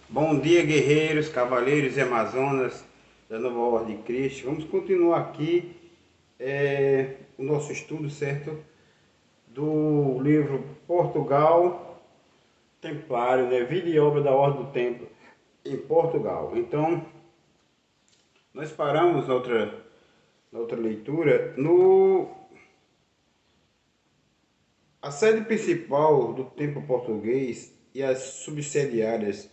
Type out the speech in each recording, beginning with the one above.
Bom dia, guerreiros, cavaleiros e amazonas da Nova Ordem de Cristo. Vamos continuar aqui o nosso estudo, certo? Do livro Portugal Templário, né? Vida e obra da Ordem do Templo em Portugal. Então, nós paramos na outra leitura no a sede principal do Templo Português e as subsidiárias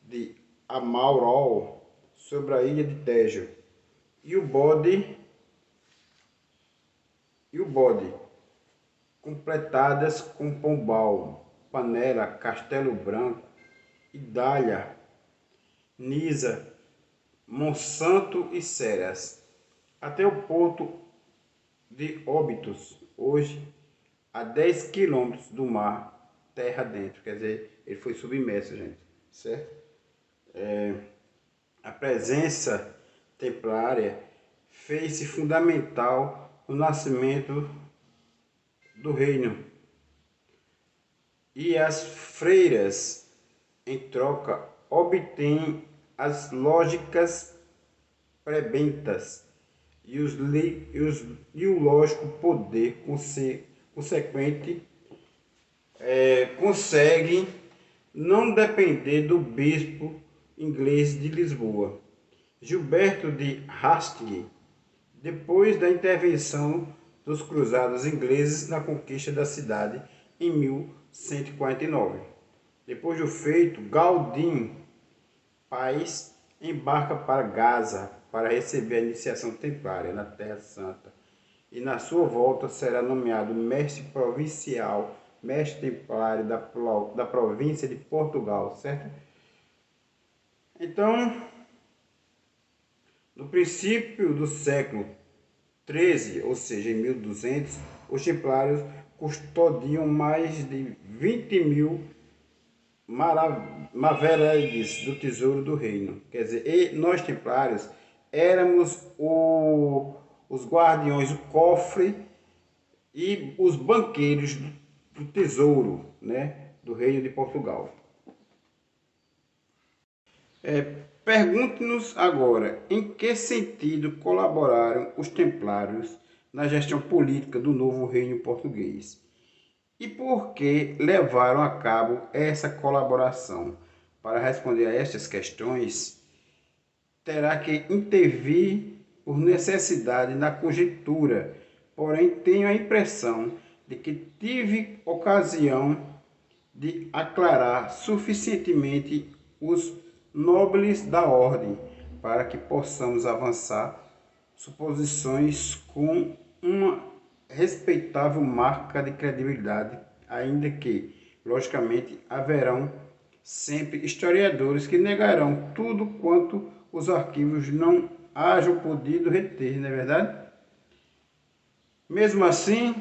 de Amaurol sobre a ilha de Tejo. E o bode, e o bode, completadas com Pombal, Panela, Castelo Branco, Idália, Nisa, Monsanto e Ceras, até o porto de Óbitos, hoje a 10 quilômetros do mar, terra dentro. Quer dizer, ele foi submerso, gente, certo? A presença templária fez-se fundamental no nascimento do reino, e as freiras, em troca, obtêm as lógicas prebentas e o lógico poder consequente, conseguem não depender do bispo inglês de Lisboa, Gilberto de Hastings, depois da intervenção dos cruzados ingleses na conquista da cidade em 1149. Depois do feito, Galdin Paz embarca para Gaza para receber a iniciação templária na Terra Santa, e na sua volta será nomeado mestre provincial, mestre templário da província de Portugal, certo? Então, no princípio do século XIII, ou seja, em 1200, os templários custodiam mais de 20.000 maravilhas do tesouro do reino. Quer dizer, e nós templários éramos os guardiões, o cofre e os banqueiros do tesouro, né, do reino de Portugal. Pergunte-nos agora, em que sentido colaboraram os templários na gestão política do novo reino português? E por que levaram a cabo essa colaboração? Para responder a estas questões, terá que intervir por necessidade na conjectura, porém tenho a impressão de que tive ocasião de aclarar suficientemente os nobres da ordem para que possamos avançar suposições com uma respeitável marca de credibilidade, ainda que, logicamente, haverão sempre historiadores que negarão tudo quanto os arquivos não hajam podido reter, não é verdade? Mesmo assim,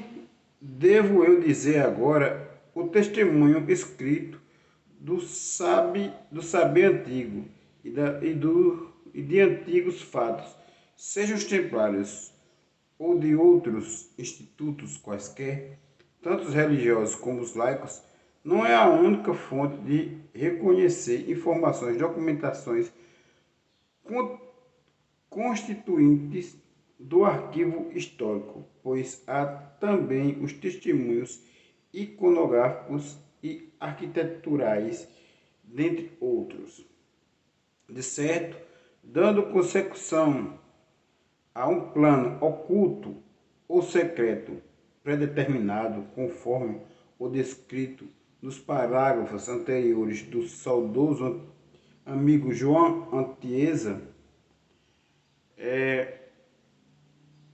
devo eu dizer agora o testemunho escrito do saber antigo e de antigos fatos, sejam os templários ou de outros institutos quaisquer, tanto os religiosos como os laicos, não é a única fonte de reconhecer informações, documentações constituintes do arquivo histórico, pois há também os testemunhos iconográficos e arquiteturais, dentre outros. De certo, dando consecução a um plano oculto ou secreto predeterminado, conforme o descrito nos parágrafos anteriores do saudoso amigo João Antiesa,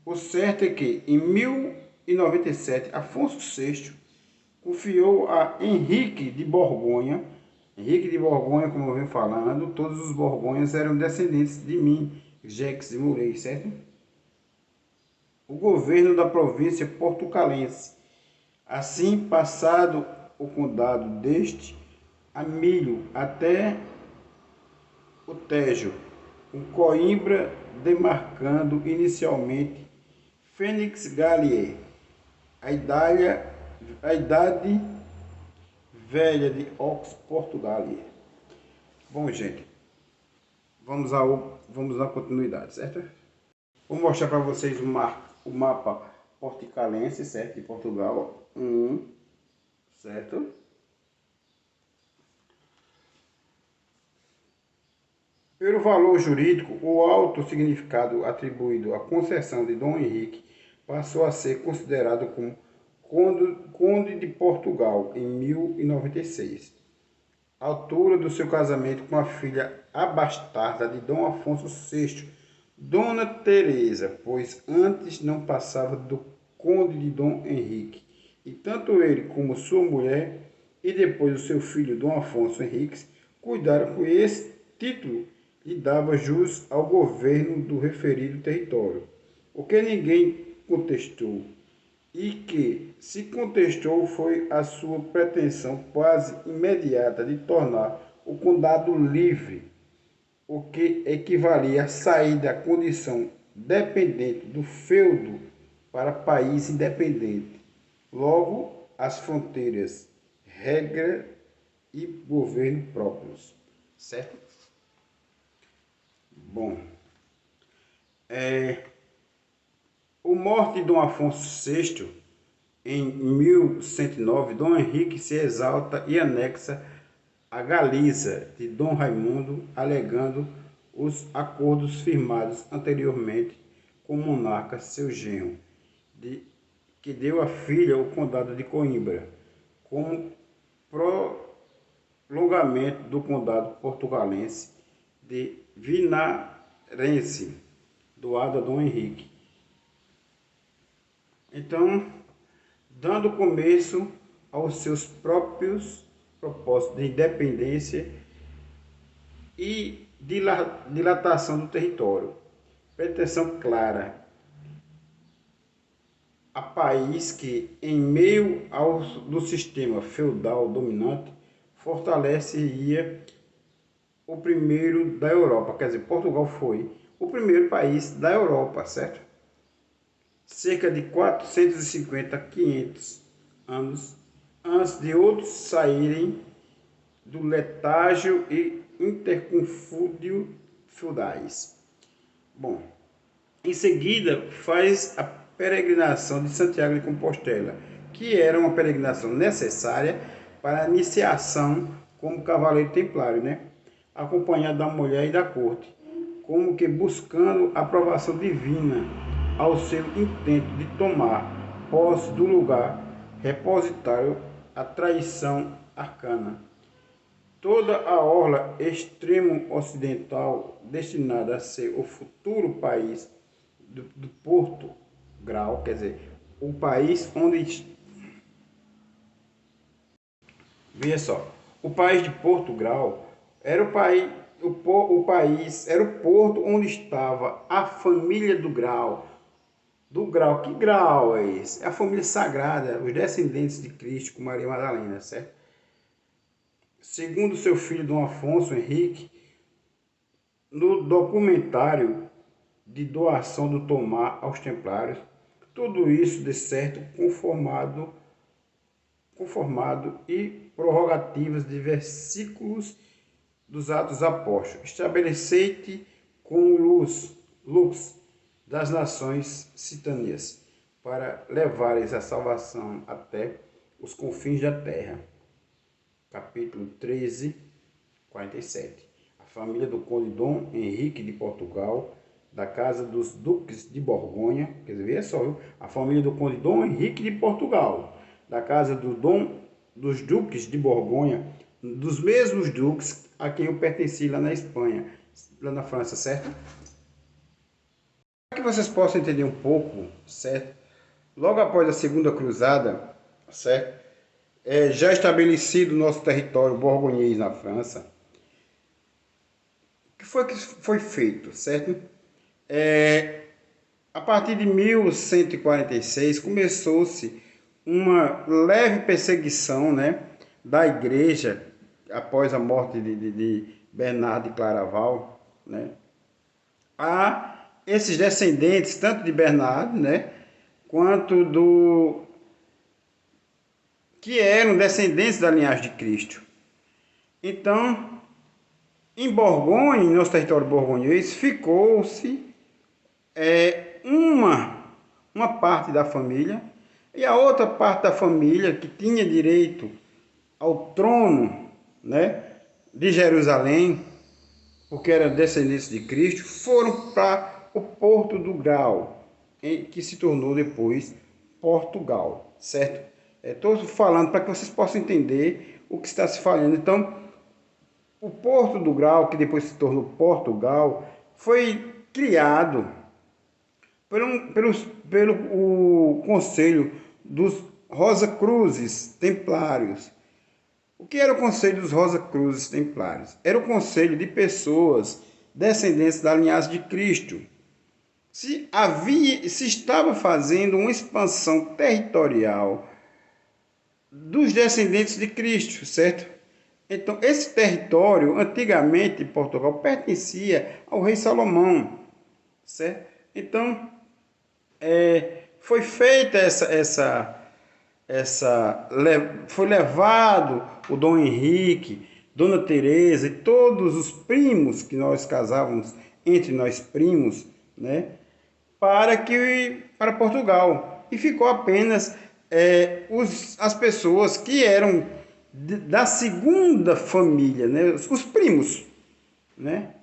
o certo é que, em 1097, Afonso VI confiou a Henrique de Borgonha, como eu venho falando, todos os Borgonhas eram descendentes de mim, Jacques de Molay, certo? O governo da província portucalense. Assim, passado o condado deste a milho até o Tejo, com Coimbra demarcando inicialmente Fênix Gallier, a idade velha de Ox Portugalia. Bom, gente, vamos à continuidade, certo? Vou mostrar para vocês o mapa portucalense, certo? De Portugal. Certo? Pelo valor jurídico, o alto significado atribuído à concessão de Dom Henrique passou a ser considerado como Conde de Portugal em 1096, altura do seu casamento com a filha abastarda de Dom Afonso VI, Dona Teresa, pois antes não passava do Conde de Dom Henrique. E tanto ele como sua mulher e depois o seu filho Dom Afonso Henriques cuidaram que esse título lhe dava jus ao governo do referido território, o que ninguém contestou, e que se contestou foi a sua pretensão quase imediata de tornar o condado livre, o que equivalia a sair da condição dependente do feudo para país independente. Logo, as fronteiras, regra e governo próprios. Certo? Bom, o morte de Dom Afonso VI, em 1109, Dom Henrique se exalta e anexa a Galiza de Dom Raimundo, alegando os acordos firmados anteriormente com o monarca seu genro, que deu à filha o condado de Coimbra, como prolongamento do condado portugalense de Vinarense, doado a Dom Henrique. Então, dando começo aos seus próprios propósitos de independência e dilatação do território. Pretensão clara a país que, em meio do sistema feudal dominante, fortaleceria o primeiro da Europa. Quer dizer, Portugal foi o primeiro país da Europa, certo? Cerca de 450 a 500 anos antes de outros saírem do letágio e interconfúndio feudais. Bom, em seguida faz a peregrinação de Santiago de Compostela, que era uma peregrinação necessária para a iniciação como cavaleiro templário, né? Acompanhado da mulher e da corte, como que buscando a aprovação divina ao seu intento de tomar posse do lugar repositário a traição arcana. Toda a orla extremo ocidental, destinada a ser o futuro país do Portugal, quer dizer, o país onde... Veja só, o país de Portugal era o país, era o porto onde estava a família do Grau. Do Grau, que Grau é esse? É a família sagrada, os descendentes de Cristo com Maria Madalena, certo? Segundo seu filho Dom Afonso Henrique, no documentário de doação do Tomar aos Templários, tudo isso de certo conformado e prorrogativas de versículos dos Atos Apóstolos. Estabelecei-te com luz das nações citâneas, para levares a salvação até os confins da terra. Capítulo 13, 47. A família do conde Dom Henrique de Portugal, da casa dos duques de Borgonha, quer dizer, é só, viu? A família do conde Dom Henrique de Portugal, da casa dos duques de Borgonha, dos mesmos duques a quem eu pertenci lá na Espanha, lá na França, certo? Para que vocês possam entender um pouco, certo? Logo após a Segunda Cruzada, certo? Já estabelecido nosso território borgonhês na França, o que foi feito, certo? A partir de 1146 começou-se uma leve perseguição, né, da igreja após a morte de Bernardo de Claraval, né, a esses descendentes tanto de Bernardo, né, quanto que eram descendentes da linhagem de Cristo. Então, Em Borgonha, em nosso território borgonhês, ficou-se uma parte da família, e a outra parte da família que tinha direito ao trono, né, de Jerusalém, porque eram descendentes de Cristo, foram para o Porto do Grau, que se tornou depois Portugal, certo? Estou falando para que vocês possam entender o que está se falando. Então, o Porto do Grau, que depois se tornou Portugal, foi criado pelo o Conselho dos Rosa Cruzes Templários. O que era o Conselho dos Rosa Cruzes Templários? Era o conselho de pessoas descendentes da linhagem de Cristo. Se estava fazendo uma expansão territorial dos descendentes de Cristo, certo? Então, esse território, antigamente em Portugal, pertencia ao rei Salomão, certo? Então, foi feita foi levado o Dom Henrique, Dona Teresa e todos os primos que nós casávamos entre nós primos, né, para Portugal, e ficou apenas as pessoas que eram da segunda família, né, os primos, né?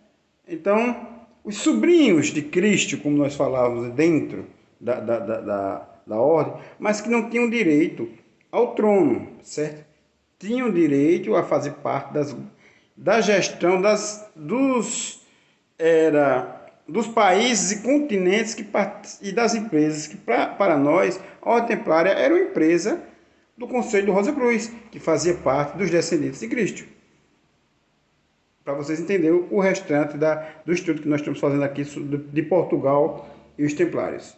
Então, os sobrinhos de Cristo, como nós falávamos dentro da ordem, mas que não tinham direito ao trono, certo? Tinham direito a fazer parte da gestão dos países e continentes e das empresas, que para nós, a Ordem Templária era uma empresa do Conselho do Rosa Cruz, que fazia parte dos descendentes de Cristo. Para vocês entenderem o restante do estudo que nós estamos fazendo aqui de Portugal e os Templários.